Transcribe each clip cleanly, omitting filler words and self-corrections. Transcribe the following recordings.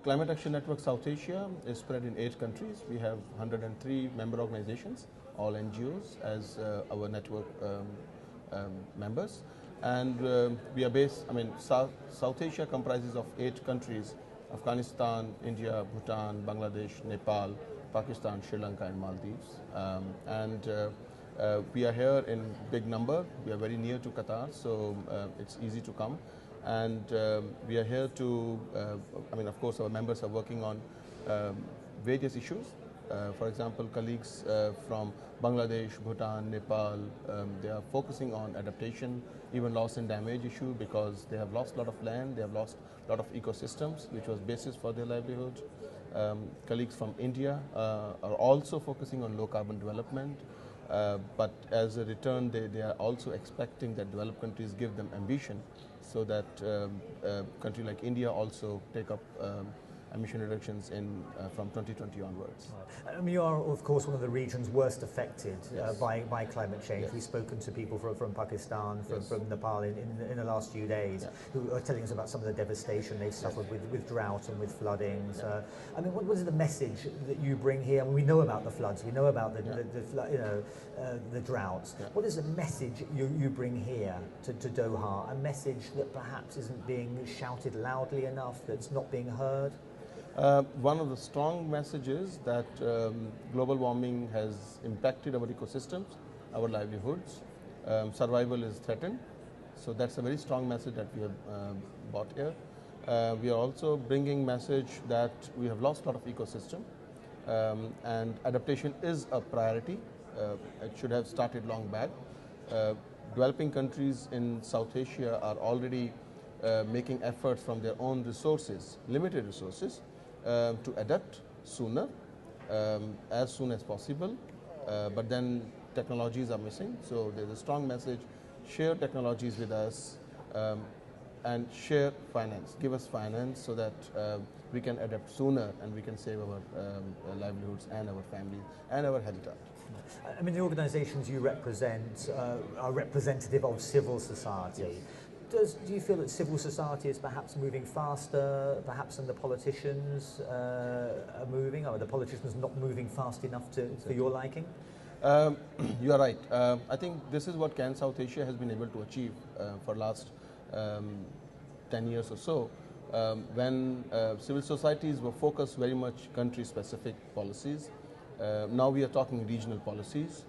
Climate Action Network South Asia is spread in 8 countries. We have 103 member organizations, all NGOs, as our network members. And we are based, South Asia comprises of 8 countries: Afghanistan, India, Bhutan, Bangladesh, Nepal, Pakistan, Sri Lanka, and Maldives. We are here in big number. We are very near to Qatar, so it's easy to come. And we are here to, of course, our members are working on various issues. For example, colleagues from Bangladesh, Bhutan, Nepal, they are focusing on adaptation, even loss and damage issue, because they have lost a lot of land, they have lost a lot of ecosystems, which was basis for their livelihood. Colleagues from India are also focusing on low carbon development, but as a return, they are also expecting that developed countries give them ambition, so that a country like India also take up emission reductions from 2020 onwards. Right. You are, of course, one of the regions worst affected by climate change. Yes. We've spoken to people from Pakistan, from Nepal in the last few days, who are telling us about some of the devastation they've suffered with drought and with floodings. What is the message that you bring here? We know about the floods, we know about the droughts. What is the message you bring here to Doha? A message that perhaps isn't being shouted loudly enough, that's not being heard? One of the strong messages that global warming has impacted our ecosystems, our livelihoods. Survival is threatened. So that's a very strong message that we have brought here. We are also bringing message that we have lost a lot of ecosystem, and adaptation is a priority. It should have started long back. Developing countries in South Asia are already making efforts from their own resources, limited resources, to adapt sooner, as soon as possible, but then technologies are missing. So there's a strong message: share technologies with us, and share finance. Give us finance so that we can adapt sooner and we can save our livelihoods and our families and our habitat. The organisations you represent are representative of civil society. Yes. Do you feel that civil society is perhaps moving faster, perhaps than the politicians are moving? Are the politicians not moving fast enough for your liking? You are right. I think this is what CAN South Asia has been able to achieve for last 10 years or so, when civil societies were focused very much country-specific policies. Now we are talking regional policies,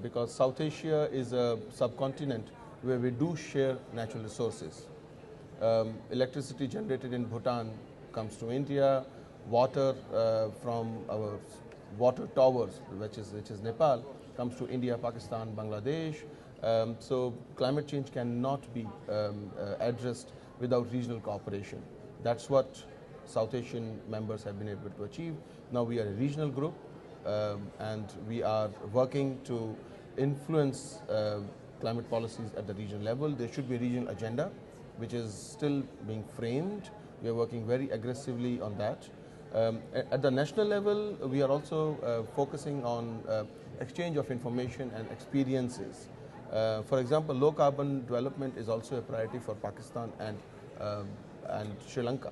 because South Asia is a subcontinent where we do share natural resources. Electricity generated in Bhutan comes to India. Water from our water towers, which is Nepal, comes to India, Pakistan, Bangladesh. So climate change cannot be addressed without regional cooperation. That's what South Asian members have been able to achieve. Now we are a regional group, and we are working to influence climate policies at the regional level. There should be a regional agenda, which is still being framed. We are working very aggressively on that. At the national level, we are also focusing on exchange of information and experiences. For example, low carbon development is also a priority for Pakistan and Sri Lanka.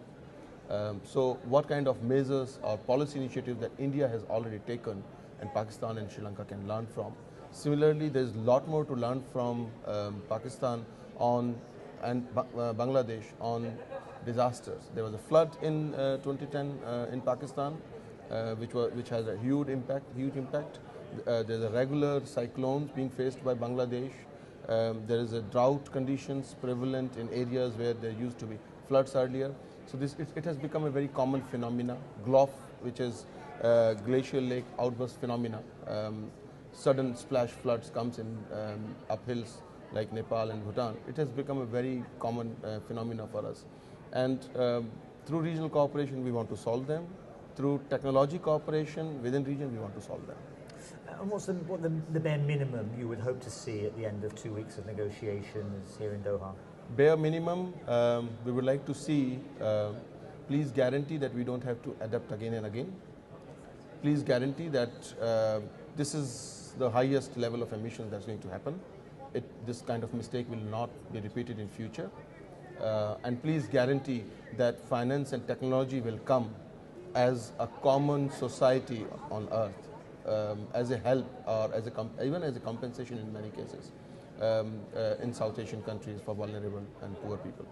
So what kind of measures or policy initiatives that India has already taken and Pakistan and Sri Lanka can learn from. Similarly, there's a lot more to learn from Pakistan and Bangladesh on disasters. There was a flood in 2010 in Pakistan, which has a huge impact. There's a regular cyclones being faced by Bangladesh. There is a drought conditions prevalent in areas where there used to be floods earlier. So it has become a very common phenomena. GLOF, which is glacial lake outburst phenomena. Sudden splash floods comes in up hills like Nepal and Bhutan. It has become a very common phenomena for us. And through regional cooperation, we want to solve them. Through technology cooperation within region, we want to solve them. And what's the bare minimum you would hope to see at the end of 2 weeks of negotiations here in Doha? Bare minimum, we would like to see, please guarantee that we don't have to adapt again and again. Please guarantee that this is the highest level of emissions that's going to happen. This kind of mistake will not be repeated in future. and please guarantee that finance and technology will come as a common society on earth, as a help or as even as a compensation in many cases in South Asian countries for vulnerable and poor people.